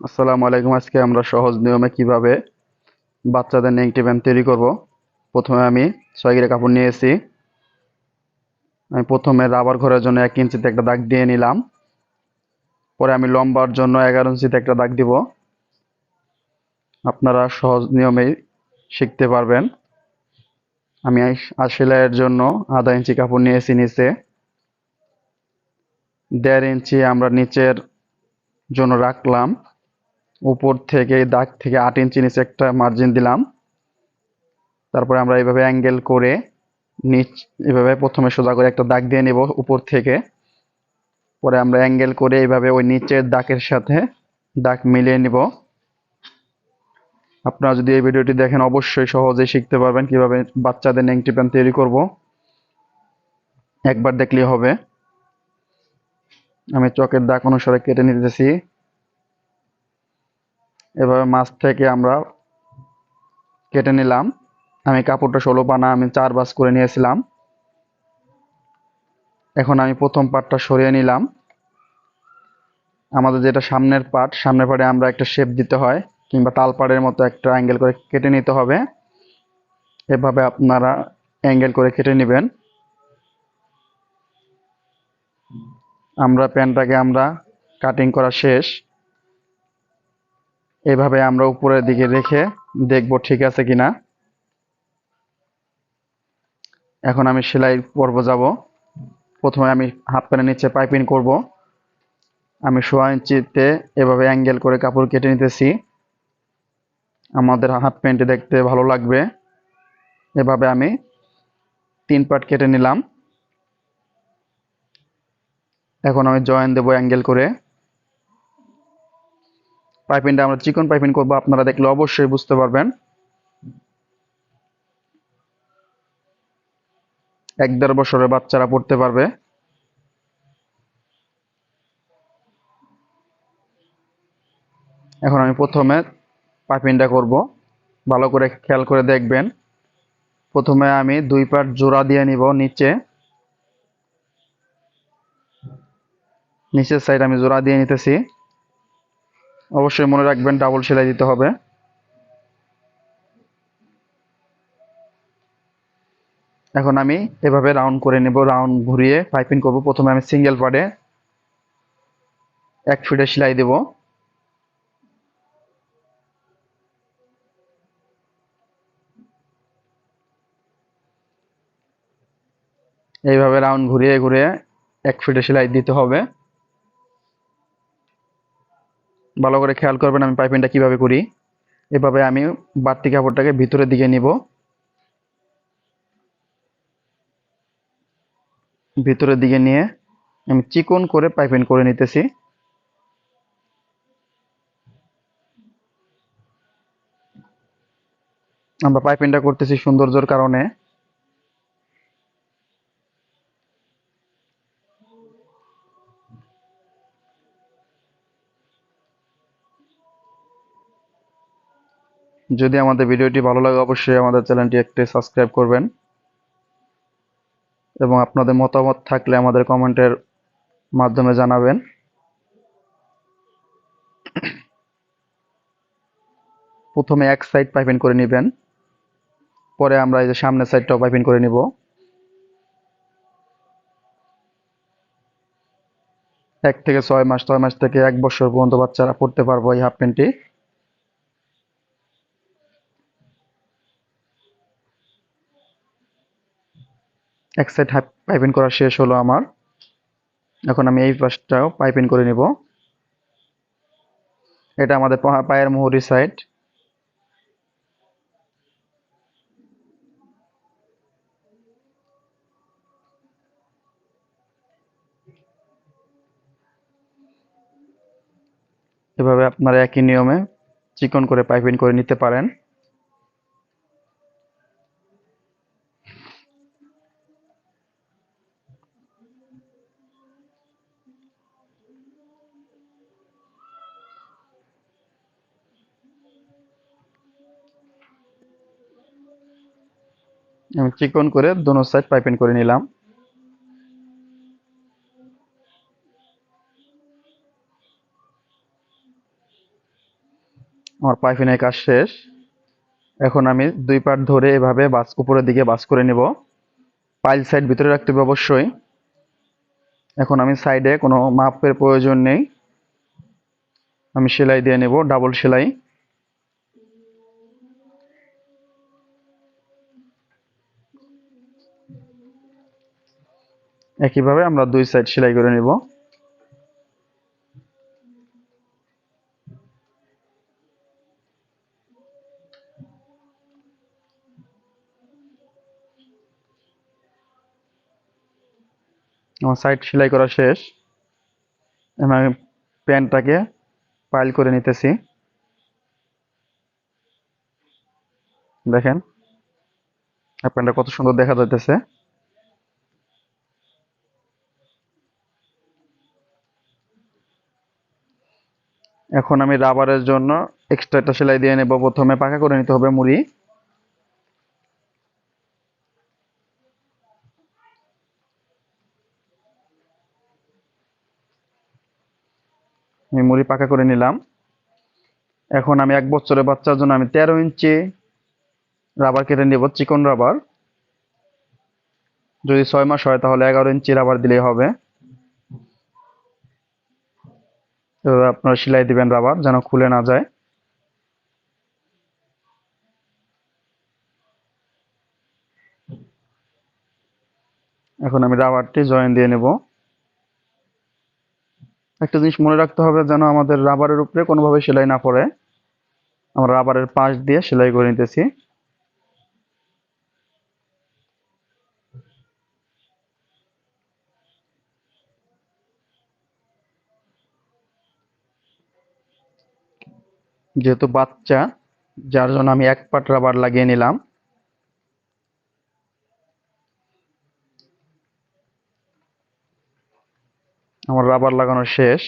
আসসালামু আলাইকুম। আজকে আমরা সহজ নিয়মে কিভাবে বাচ্চাদের নেংটি প্যান্ট তৈরি করব। প্রথমে আমি 6 গিরা কাপড় নিয়েছি। আমি প্রথমে রাবার ঘরের জন্য 1 ইঞ্চিতে একটা দাগ দিয়ে নিলাম। পরে আমি লম্বার জন্য 11 ইঞ্চিতে একটা দাগ দিব। আপনারা সহজ নিয়মেই শিখতে পারবেন। আমি আর সেলাইয়ের জন্য আধা ইঞ্চি কাপড় নিয়েছি নিচে। 1.5 ইঞ্চি আমরা নিচের জন্য রাখলাম। উপর থেকে দাগ থেকে 8 ইঞ্চি নিচে একটা মার্জিন দিলাম। তারপরে আমরা এইভাবে অ্যাঙ্গেল করে নিচ এভাবে প্রথমে সোজা করে একটা দাগ দিয়ে নেব উপর থেকে। পরে আমরা অ্যাঙ্গেল করে এইভাবে ওই নিচের দাগের সাথে দাগ মিলিয়ে নিব। আপনারা যদি এই ভিডিওটি দেখেন অবশ্যই সহজেই শিখতে পারবেন কিভাবে বাচ্চাদের নেংটি প্যান্ট তৈরি করব। একবার দেখলেই হবে। আমি চকের দাগ অনুসারে কেটে নিতেছি। এভাবে মাছ থেকে আমরা কেটে নিলাম। আমি কাপড়টা 16 পানা আমি 4 ভাঁজ করে নিয়েছিলাম। এখন আমি প্রথম পার্টটা সরিয়ে নিলাম। আমাদের যেটা সামনের পার্টে আমরা একটা শেপ দিতে হয়, কিংবা তালপাড়ের মতো একটা অ্যাঙ্গেল করে কেটে নিতে হবে। এভাবে আপনারা অ্যাঙ্গেল করে কেটে নেবেন। প্যান্টটাকে আমরা কাটিং করা শেষ। এভাবে আমরা উপরের দিকে রেখে দেখব ঠিক আছে কিনা। এখন আমি সেলাই পর্ব যাব। প্রথমে আমি হাফ প্যান্টের নিচে পাইপিং করব। আমি 16 ইঞ্চিতে এভাবে অ্যাঙ্গেল করে কাপড় কেটে নিতেছি। আমাদের হাফ প্যান্টে দেখতে ভালো লাগবে। এভাবে আমি 3 পার্ট কেটে নিলাম। এখন আমি জয়েন দেব অ্যাঙ্গেল করে। পাইপিংটা আমরা চিকন পাইপিং করব, আপনারা দেখলে অবশ্যই বুঝতে পারবেন। 1-1.5 বছরের বাচ্চারা পড়তে পারবে। এখন আমি প্রথমে পাইপিংটা করব, ভালো করে খেয়াল করে দেখবেন। প্রথমে আমি 2 পার্ট জোড়া দিয়ে নিব নিচের সাইড আমি জোড়া দিয়ে নিতেছি। অবশ্যই মনে রাখবেন ডাবল সেলাই দিতে হবে। এখন আমি এভাবে রাউন্ড করে নেব, রাউন্ড ঘুরিয়ে পাইপিং করব। প্রথমে আমি সিঙ্গেল পার্টে 1 ফিটে সেলাই দেব। এইভাবে রাউন্ড ঘুরিয়ে ঘুরিয়ে 1 ফিটে সেলাই দিতে হবে। ভালো করে খেয়াল করবেন আমি পাইপিংটা কিভাবে করি। এভাবে আমি বাড়তি কাপড়টাকে ভিতরের দিকে নিব। ভিতরের দিকে নিয়ে আমি চিকন করে পাইপিং করে নিতেছি। আমরা পাইপিংটা করতেছি সৌন্দর্যের কারণে। যদি আমাদের ভিডিওটি ভালো লাগে অবশ্যই আমাদের চ্যানেলটি একটি সাবস্ক্রাইব করবেন, এবং আপনাদের মতামত থাকলে আমাদের কমেন্টের মাধ্যমে জানাবেন। প্রথমে এক সাইড পাইপিং করে নেবেন, পরে আমরা এই যে সামনের সাইডটাও পাইপিং করে নিব। 1 থেকে 6 মাস, 6 মাস থেকে 1 বছর পর্যন্ত বাচ্চারা পড়তে পারবো এই হাফ প্যান্টটি। এক সাইড হাফ পাইপিং করা শেষ হলো আমার। এখন আমি এই পাশটাও পাইপিং করে নিব। এটা আমাদের পায়ের মুহুরি সাইড। এভাবে আপনারা একই নিয়মে চিকন করে পাইপিং করে নিতে পারেন। আমি চিকন করে দোনো সাইড পাইপিং করে নিলাম। আমার পাইপিনের কাজ শেষ। এখন আমি 2 পার্ট ধরে এভাবে উপরের দিকে ভাঁজ করে নিব। পাইল সাইড ভিতরে রাখতে হবে অবশ্যই। এখন আমি সাইডে কোনো মাপের প্রয়োজন নেই, আমি সেলাই দিয়ে নেব, ডাবল সেলাই। একইভাবে আমরা 2 সাইড সেলাই করে নিব। আমার সাইড সেলাই করা শেষ। এখন আমি প্যান্টটাকে পাইল করে নিতেছি। দেখেন প্যান্টটা কত সুন্দর দেখা যাইতেছে। এখন আমি রাবারের জন্য এক্সট্রা একটা সেলাই দিয়ে নেব। প্রথমে পাকা করে নিতে হবে মুড়ি। আমি মুড়ি পাকা করে নিলাম। এখন আমি 1 বছরের বাচ্চার জন্য আমি 13 ইঞ্চি রাবার কেটে নেব, চিকন রাবার। যদি 6 মাস হয় তাহলে 11 ইঞ্চি রাবার দিলেই হবে। এভাবে আপনারা সেলাই দিবেন রাবার যেন খুলে না যায়। এখন আমি রাবারটি জয়েন দিয়ে নেব। একটা জিনিস মনে রাখতে হবে যেন আমাদের রাবারের উপরে কোনোভাবে সেলাই না পড়ে। আমরা রাবারের পাশ দিয়ে সেলাই করে নিতেছি। যেহেতু বাচ্চা, যার জন্য আমি 1 পাট রাবার লাগিয়ে নিলাম। আমার রাবার লাগানো শেষ।